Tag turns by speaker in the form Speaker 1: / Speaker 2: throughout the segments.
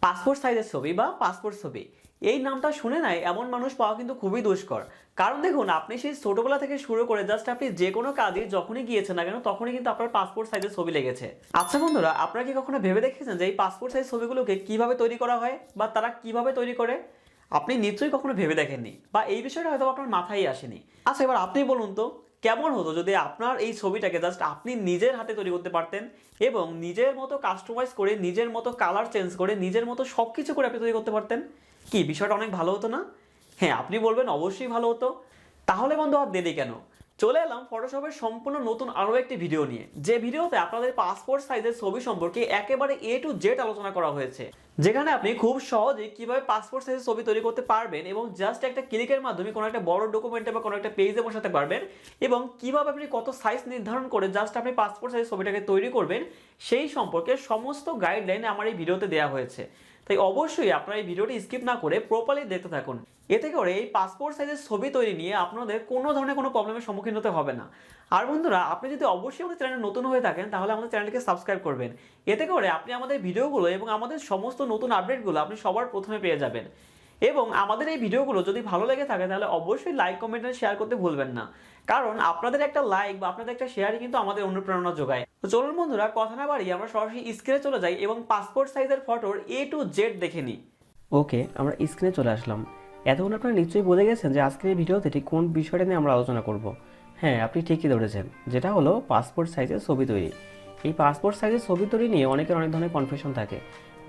Speaker 1: Passport সাইজের ছবি বা পাসপোর্ট ছবি এই নামটা শুনে নাই এমন মানুষ পাওয়া কিন্তু খুবই দুষ্কর। কারণ দেখুন, আপনি সেই ছোটবেলা থেকে শুরু করে জাস্ট আপনি যে কোনো কাজে যখনই গিয়েছেন না কেন তখনই কিন্তু আপনার পাসপোর্ট সাইজের ছবি লেগেছে। আচ্ছা বন্ধুরা, আপনারা কি কখনো ভেবে দেখেছেন যে এই পাসপোর্ট সাইজ ছবিগুলোকে কিভাবে তৈরি করা হয় বা তারা কিভাবে তৈরি করে? আপনি নিশ্চয়ই কখনো ভেবে দেখেননি বা এই বিষয়টা হয়তো আপনার মাথায় আসেনি। আচ্ছা, এবার আপনি বলুন তো কেমন হতো যদি আপনার এই ছবিটাকে জাস্ট আপনি নিজের হাতে তৈরি করতে পারতেন এবং নিজের মতো কাস্টমাইজ করে, নিজের মতো কালার চেঞ্জ করে, নিজের মতো সব কিছু করে আপনি তৈরি করতে পারতেন? কি বিষয়টা অনেক ভালো হতো না? হ্যাঁ, আপনি বলবেন অবশ্যই ভালো হতো। তাহলে বন্ধু আর দেরি কেন, চলে এলাম ফটোশপের সম্পূর্ণ নতুন আরও একটি ভিডিও নিয়ে, যে ভিডিওতে আপনাদের পাসপোর্ট সাইজের ছবি সম্পর্কে একেবারে A to Z আলোচনা করা হয়েছে, যেখানে আপনি খুব সহজেই কিভাবে পাসপোর্ট সাইজের ছবি তৈরি করতে পারবেন এবং জাস্ট একটা ক্লিকের মাধ্যমে কোনো একটা বড় ডকুমেন্টে বা কোনো একটা পেজে বসাতে পারবেন এবং কিভাবে আপনি কত সাইজ নির্ধারণ করে জাস্ট আপনি পাসপোর্ট সাইজের ছবিটাকে তৈরি করবেন সেই সম্পর্কে সমস্ত গাইডলাইন আমার এই ভিডিওতে দেওয়া হয়েছে। তাই অবশ্যই আপনারা এই ভিডিওটি স্কিপ না করে প্রপারলি দেখতে থাকুন। এতে করে এই পাসপোর্ট সাইজের ছবি তৈরি নিয়ে আপনাদের কোনো ধরনের কোনো প্রবলেমের সম্মুখীন হতে হবে না। আর বন্ধুরা, আপনি যদি অবশ্যই আমাদের চ্যানেলে নতুন হয়ে থাকেন তাহলে আমাদের চ্যানেলকে সাবস্ক্রাইব করবেন। এতে করে আপনি আমাদের ভিডিওগুলো এবং আমাদের সমস্ত নতুন আপডেটগুলো আপনি সবার প্রথমে পেয়ে যাবেন। এবং আমাদের এই ভিডিওগুলো যদি ভালো লেগে থাকে তাহলে অবশ্যই লাইক, কমেন্ট আর শেয়ার করতে ভুলবেন না। কারণ আপনাদের একটা লাইক বা আপনাদের একটা শেয়ারই কিন্তু আমাদের অনুপ্রেরণা যোগায়। তো চলুন বন্ধুরা, কথা না বাড়িয়ে আমরা সরাসরি স্ক্রিনে চলে যাই এবং পাসপোর্ট সাইজের ফটোর A to Z দেখে নিই। ওকে, আমরা স্ক্রিনে চলে আসলাম। এতক্ষণ আপনারা নিশ্চয়ই বুঝে গেছেন যে আজকের এই ভিডিওতে ঠিক কোন বিষয়টা নিয়ে আমরা আলোচনা করব। হ্যাঁ, আপনি ঠিকই ধরেছেন, যেটা হলো পাসপোর্ট সাইজের ছবি তৈরি। এই পাসপোর্ট সাইজের ছবি তৈরি নিয়ে অনেকের অনেক ধরনের কনফিউশন থাকে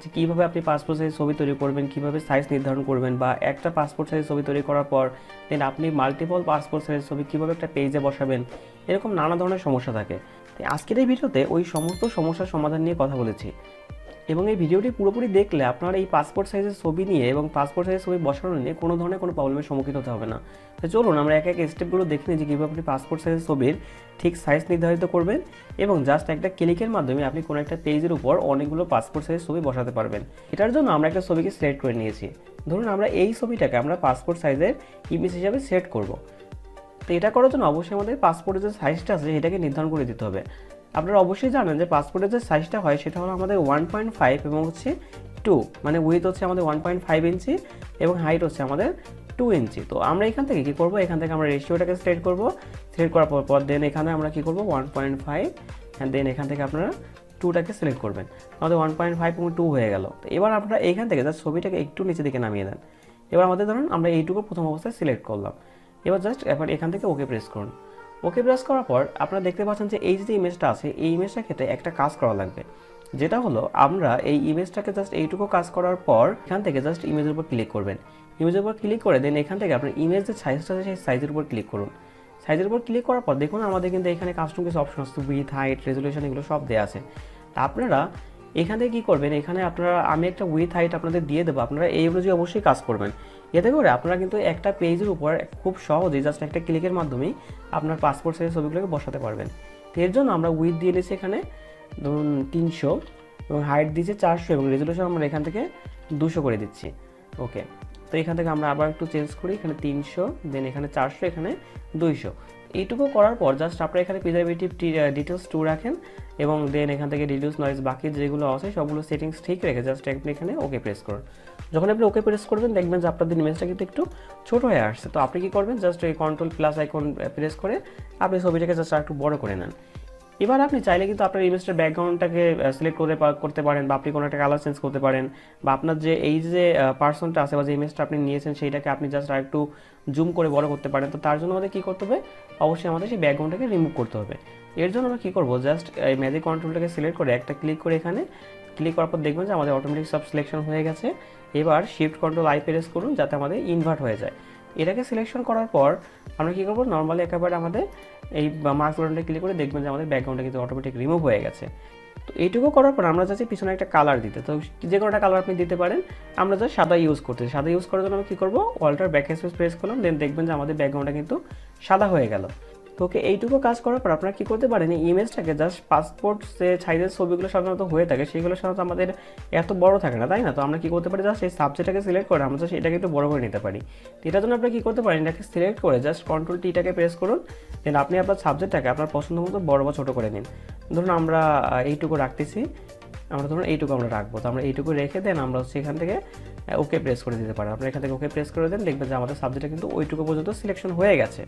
Speaker 1: যে কীভাবে আপনি পাসপোর্ট সাইজের ছবি তৈরি করবেন, কীভাবে সাইজ নির্ধারণ করবেন, বা একটা পাসপোর্ট সাইজের ছবি তৈরি করার পর দেন আপনি মাল্টিপল পাসপোর্ট সাইজের ছবি কীভাবে একটা পেজে বসাবেন, এরকম নানা ধরনের সমস্যা থাকে। তাই আজকের এই ভিডিওতে ওই সমস্ত সমস্যার সমাধান নিয়ে কথা বলেছি। এবং এই ভিডিওটি পুরোপুরি দেখলে আপনার এই পাসপোর্ট সাইজের ছবি নিয়ে এবং পাসপোর্ট সাইজের ছবি বসানো নিয়ে কোনো ধরনের কোনো প্রবলেমের সম্মুখীন হতে হবে না। তো চলুন আমরা এক এক স্টেপগুলো দেখে নিই যে কীভাবে আপনি পাসপোর্ট সাইজের ছবির ঠিক সাইজ নির্ধারিত করবেন এবং জাস্ট একটা ক্লিকের মাধ্যমে আপনি কোনো একটা পেজের উপর অনেকগুলো পাসপোর্ট সাইজের ছবি বসাতে পারবেন। এটার জন্য আমরা একটা ছবিকে সিলেক্ট করে নিয়েছি। ধরুন আমরা এই ছবিটাকে আমরা পাসপোর্ট সাইজের ইমেজ হিসাবে সেট করব। তো এটা করার জন্য অবশ্যই আমাদের পাসপোর্টের যে সাইজটা আছে সেটাকে নির্ধারণ করে দিতে হবে। আপনারা অবশ্যই জানেন যে পাসপোর্টের যে সাইজটা হয় সেটা হলো আমাদের 1.5 এবং হচ্ছে 2, মানে উইথ হচ্ছে আমাদের 1.5 ইঞ্চি এবং হাইট হচ্ছে আমাদের 2 ইঞ্চি। তো আমরা এখান থেকে কী করবো, এখান থেকে আমরা রেশিওটাকে সিলেক্ট করবো। সিলেক্ট করার পর দেন এখানে আমরা কী করবো 1.5 অ্যান্ড দেন এখান থেকে আপনারা 2টাকে সিলেক্ট করবেন। আমাদের 1.5 এবং 2 হয়ে গেল। তো এবার আপনারা এইখান থেকে জাস্ট ছবিটাকে একটু নিচে দিকে নামিয়ে দেন। এবার আমাদের ধরুন আমরা এইটুকু প্রথম অবস্থায় সিলেক্ট করলাম। এবার জাস্ট এবার এখান থেকে ওকে প্রেস করুন। ওকে প্রেস করার পর আপনারা দেখতে পাচ্ছেন যে এই যে ইমেজটা আছে এই ইমেজটার ক্ষেত্রে একটা কাজ করা লাগবে, যেটা হলো আমরা এই ইমেজটাকে জাস্ট এইটুকু কাজ করার পর এখান থেকে জাস্ট ইমেজের উপর ক্লিক করবেন। ইমেজের উপর ক্লিক করে দেন এখান থেকে আপনার ইমেজ যে সাইজটা আছে সেই সাইজের উপর ক্লিক করুন। সাইজের উপর ক্লিক করার পর দেখুন আমাদের কিন্তু এখানে কাস্টম কিছু অপশন আছে, উইথ, হাইট, রেজুলেশন, এগুলো সব দেওয়া আছে। তা আপনারা এখান থেকে কী করবেন, এখানে আপনারা আমি একটা উইথ হাইট আপনাদের দিয়ে দেবো, আপনারা এই অনুযায়ী অবশ্যই কাজ করবেন। এতে করে আপনারা কিন্তু একটা পেজের উপর খুব সহজেই জাস্ট একটা ক্লিকের মাধ্যমেই আপনার পাসপোর্ট সাইজের ছবিগুলোকে বসাতে পারবেন। তো এর জন্য আমরা উইথ দিয়ে নিয়েছি এখানে ধরুন 300 এবং হাইট দিয়েছি 400 এবং রেজুলেশন আমরা এখান থেকে 200 করে দিচ্ছি। ওকে, তো এখান থেকে আমরা আবার একটু চেঞ্জ করি, এখানে 300, দেন এখানে 400, এখানে 200। এইটুকু করার পর জাস্ট আপনারা এখানে প্রিজারভেটিভ ডিটেলস 2 রাখেন এবং দেন এখান থেকে রিডিউস নয়েজ বাকি যেগুলো আছে সবগুলো সেটিংস ঠিক রেখে জাস্ট আপনি এখানে ওকে প্রেস করুন। যখন আপনি ওকে প্রেস করবেন দেখবেন যে আপনাদের ইমেজটা কিন্তু একটু ছোট হয়ে আসছে। তো আপনি কী করবেন, জাস্ট এই কন্ট্রোল প্লাস আইকন প্রেস করে আপনি ছবিটাকে জাস্ট একটু বড় করে নেন। এবার আপনি চাইলে কিন্তু আপনার ইমেজটার ব্যাকগ্রাউন্ডটাকে সিলেক্ট করতে পারেন বা আপনি কোনো একটা কালার চেঞ্জ করতে পারেন, বা আপনার যে এই যে পার্সনটা আছে বা যে ইমেজটা আপনি নিয়েছেন সেইটাকে আপনি জাস্ট আর একটু জুম করে বড় করতে পারেন। তো তার জন্য আমাদের কী করতে হবে, অবশ্যই আমাদের সেই ব্যাকগ্রাউন্ডটাকে রিমুভ করতে হবে। এর জন্য আমরা কী করবো, জাস্ট এই ম্যাজিক কন্ট্রোলটাকে সিলেক্ট করে একটা ক্লিক করে এখানে ক্লিক করার পর দেখবেন যে আমাদের অটোমেটিক সব সিলেকশন হয়ে গেছে। এবার শিফট কন্ট্রোল আই প্রেস করুন যাতে আমাদের ইনভার্ট হয়ে যায়। এটাকে সিলেকশন করার পর আমরা কী করবো, নর্মালি একেবারে আমাদের এই মার্কস বাটনটা ক্লিক করে দেখবেন যে আমাদের ব্যাকগ্রাউন্ডটা কিন্তু অটোমেটিক রিমুভ হয়ে গেছে। তো এইটুকু করার পর আমরা চাচ্ছি পিছনে একটা কালার দিতে। তো যে কোনো একটা কালার আপনি দিতে পারেন, আমরা জাস্ট সাদা ইউজ করতে। সাদা ইউজ করার জন্য আমরা কী করবো, অল্টার ব্যাক স্পেস প্রেস করলাম, দেন দেখবেন যে আমাদের ব্যাকগ্রাউন্ডটা কিন্তু সাদা হয়ে গেল। তো ওকে, এইটুকু কাজ করার পর আপনারা কী করতে পারেন, এই ইমেজটাকে জাস্ট পাসপোর্ট যে সাইজের ছবিগুলো সাধারণত হয়ে থাকে সেগুলো সাধারণত আমাদের এত বড় থাকে না, তাই না? তো আমরা কী করতে পারি, জাস্ট এই সাবজেক্টটাকে সিলেক্ট করে আমরা জাস্ট এটাকে একটু বড় করে নিতে পারি। তো এটার জন্য আপনি কী করতে পারেন, এটাকে সিলেক্ট করে জাস্ট কন্ট্রোল টিটাকে প্রেস করুন, দেন আপনি আপনার সাবজেক্টটাকে আপনার পছন্দ মতো বড় বা ছোটো করে নিন। ধরুন আমরা এইটুকু রাখতেছি,
Speaker 2: আমরা ধরুন এইটুকু আমরা রাখবো। তো আমরা এইটুকু রেখে দেন আমরা হচ্ছে এখান থেকে ওকে প্রেস করে দিতে পারেন। আপনারা এখান থেকে ওকে প্রেস করে দেন, দেখবেন যে আমাদের সাবজেক্টটা কিন্তু ওইটুকু পর্যন্ত সিলেকশন হয়ে গেছে।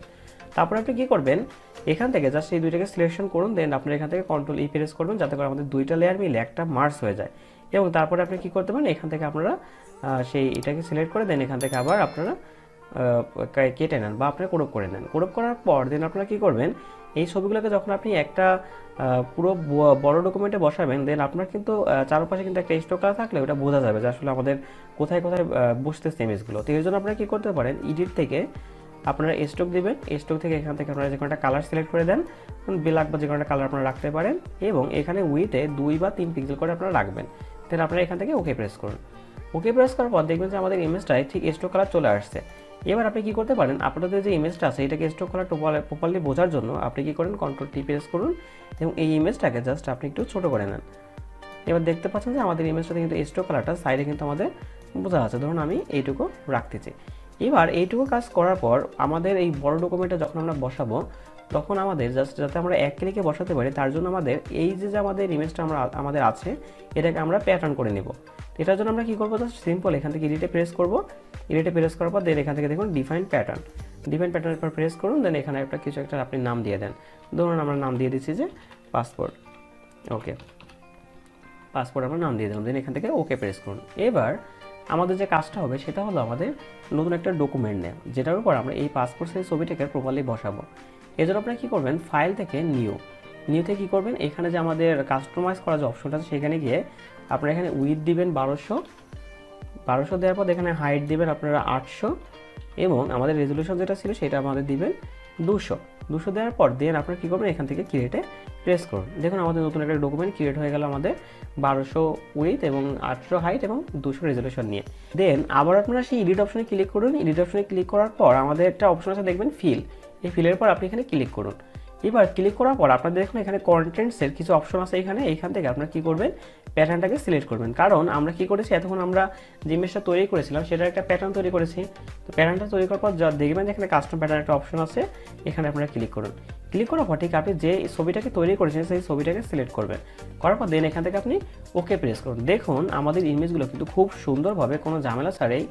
Speaker 2: তারপরে আপনি কী করবেন, এখান থেকে জাস্ট এই দুইটাকে সিলেকশন করুন, দেন আপনারা এখান থেকে কন্ট্রোল ই প্রেস করবেন যাতে করে আমাদের দুইটা লেয়ার মিলে একটা মার্জ হয়ে যায়। এবং তারপরে আপনি কী করতে পারেন, এখান থেকে আপনারা সেই এটাকে সিলেক্ট করে দেন, এখান থেকে আবার আপনারা কেটে নেন বা আপনারা ক্রপ করে নেন। ক্রপ করার পর দেন আপনারা কী করবেন, এই ছবিগুলোকে যখন আপনি একটা পুরো বড় ডকুমেন্টে বসাবেন, দেন আপনার কিন্তু চারপাশে কিন্তু একটা স্ট্রোক কালার থাকলে ওটা বোঝা যাবে যে আসলে আমাদের কোথায় কোথায় বসতেছে ইমেজগুলো। তো এর জন্য আপনারা কী করতে পারেন, এডিট থেকে আপনারা স্ট্রোক দিবেন, স্ট্রোক থেকে এখান থেকে আপনারা যে কোনো একটা কালার সিলেক্ট করে দেন, ব্ল্যাক বা যে কোনো একটা কালার আপনারা রাখতে পারেন, এবং এখানে উইথে 2 বা 3 পিক্সেল করে আপনারা রাখবেন। দেন আপনারা এখান থেকে ওকে প্রেস করুন। ওকে প্রেস করার পর দেখবেন যে আমাদের ইমেজটায় ঠিক স্ট্রোক কালার চলে আসছে। এবার আপনি কী করতে পারেন, আপনাদের যে ইমেজটা আছে এটাকে স্ট্রোক কালার প্রপারলি বোঝার জন্য আপনি কী করেন, কন্ট্রোল টি প্রেস করুন এবং এই ইমেজটাকে জাস্ট আপনি একটু ছোটো করে নেন। এবার দেখতে পাচ্ছেন যে আমাদের ইমেজটাতে কিন্তু স্ট্রোক কালারটা সাইডে কিন্তু আমাদের বোঝা যাচ্ছে। ধরুন আমি এইটুকু রাখতেছি। এবার এইটুকু কাজ করার পর আমাদের এই বড় ডকুমেন্টটা যখন আমরা বসাবো, তখন আমাদের জাস্ট যাতে আমরা এক ক্লিকে বসাতে পারি তার জন্য আমাদের এই যে আমাদের ইমেজটা আমাদের আছে এটাকে আমরা প্যাটার্ন করে নেব। এটার জন্য আমরা কী করবো, জাস্ট সিম্পল এখান থেকে এডিটে প্রেস করবো। এডিটে প্রেস করার পর দেন এখান থেকে দেখুন ডিফাইন প্যাটার্নের পর প্রেস করুন। দেন এখানে কিছু একটা আপনি নাম দিয়ে দেন। ধরুন আমরা নাম দিয়ে দিচ্ছি যে পাসপোর্ট। ওকে, পাসপোর্ট আমরা নাম দিয়ে দিলাম। দেন এখান থেকে ওকে প্রেস করুন। এবার আমাদের যে কাজটা হবে সেটা হলো আমাদের নতুন একটা ডকুমেন্ট নেয়, যেটার উপর আমরা এই পাসপোর্ট সাইজ ছবিটাকে প্রপারলি বসাবো। এর জন্য আপনারা কী করবেন, ফাইল থেকে নিউতে কী করবেন, এখানে যে আমাদের কাস্টমাইজ করা যে অপশনটা আছে সেখানে গিয়ে আপনারা এখানে উইথ দিবেন 1200 দেওয়ার পর এখানে হাইট দিবেন আপনারা 800 এবং আমাদের রেজলিউশন যেটা ছিল সেটা আমাদের দিবেন 200 দেওয়ার পর দেন আপনারা কী করবেন, এখান থেকে ক্রিয়েটে প্রেস করুন। দেখুন আমাদের নতুন একটা ডকুমেন্ট ক্রিয়েট হয়ে গেল আমাদের 1200 উইথ এবং 800 হাইট এবং 200 রেজলিউশন নিয়ে। দেন আবার আপনারা সেই এডিট অপশনে ক্লিক করুন। এডিট অপশনে ক্লিক করার পর আমাদের একটা অপশন আছে দেখবেন ফিল। এই ফিলের পর আপনি এখানে ক্লিক করুন। এবার ক্লিক করার পর আপনাদের দেখুন এখানে কন্টেন্টসের কিছু অপশন আছে এইখান থেকে আপনারা কী করবেন, প্যাটার্নটাকে সিলেক্ট করবেন। কারণ আমরা কী করেছি, এতক্ষণ আমরা যে ইমেজটা তৈরি করেছিলাম সেটার একটা প্যাটার্ন তৈরি করেছি। তো প্যাটার্নটা তৈরি করার পর যা দেখবেন যে এখানে কাস্টম প্যাটার্ন একটা অপশন আছে, এখানে আপনারা ক্লিক করুন। ক্লিক করার পর ঠিক আপনি যে ছবিটাকে তৈরি করেছেন সেই ছবিটাকে সিলেক্ট করবেন। করার পর দেন এখান থেকে আপনি ওকে প্রেস করুন। দেখুন আমাদের ইমেজগুলো কিন্তু খুব সুন্দরভাবে কোনো ঝামেলা ছাড়াই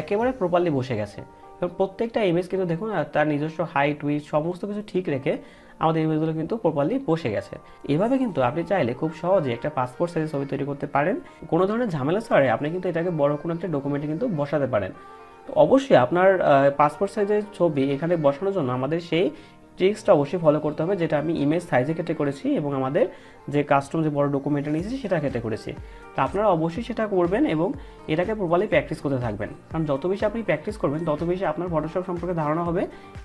Speaker 2: একেবারে প্রপারলি বসে গেছে। এবং প্রত্যেকটা ইমেজ কিন্তু দেখুন তার নিজস্ব হাইট উইথ সমস্ত কিছু ঠিক রেখে আমাদের ইমেজগুলো কিন্তু প্রপারলি বসে গেছে। এভাবে কিন্তু আপনি চাইলে খুব সহজে একটা পাসপোর্ট সাইজের ছবি তৈরি করতে পারেন। কোনো ধরনের ঝামেলা ছাড়াই আপনি কিন্তু এটাকে বড় কোনো একটা ডকুমেন্টে কিন্তু বসাতে পারেন। তো অবশ্যই আপনার পাসপোর্ট সাইজের ছবি এখানে বসানোর জন্য আমাদের সেই ট্রিক্সটা অবশ্যই ফলো করতে হবে, যেটা আমি ইমেজ সাইজের ক্ষেত্রে করেছি এবং আমাদের যে কাস্টম যে বড় ডকুমেন্টটা নিয়েছি সেটা ক্ষেত্রে করেছি। তো আপনারা অবশ্যই সেটা করবেন এবং এটাকে প্রপারলি প্র্যাকটিস করতে থাকবেন। কারণ যত বেশি আপনি প্র্যাকটিস করবেন তত বেশি আপনার ফটোশপ সম্পর্কে ধারণা হবে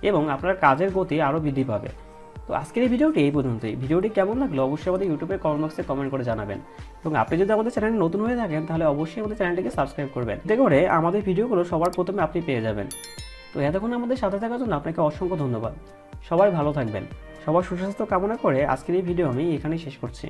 Speaker 2: এবং আপনার কাজের গতি আরও বৃদ্ধি পাবে। তো আজকের এই ভিডিওটি এই পর্যন্তই। ভিডিওটি কেমন লাগলো অবশ্যই আমাদের ইউটিউবের কমেন্ট বক্সে কমেন্ট করে জানাবেন এবং আপনি যদি আমাদের চ্যানেলে নতুন হয়ে থাকেন তাহলে অবশ্যই আমাদের চ্যানেলটিকে সাবস্ক্রাইব করবেন, এতে করে আমাদের ভিডিওগুলো সবার প্রথমে আপনি পেয়ে যাবেন। তো এতক্ষণ আমাদের সাথে থাকার জন্য আপনাকে অসংখ্য ধন্যবাদ। সবাই ভালো থাকবেন। সবার সুস্বাস্থ্য কামনা করে আজকের এই ভিডিও আমি এখানেই শেষ করছি।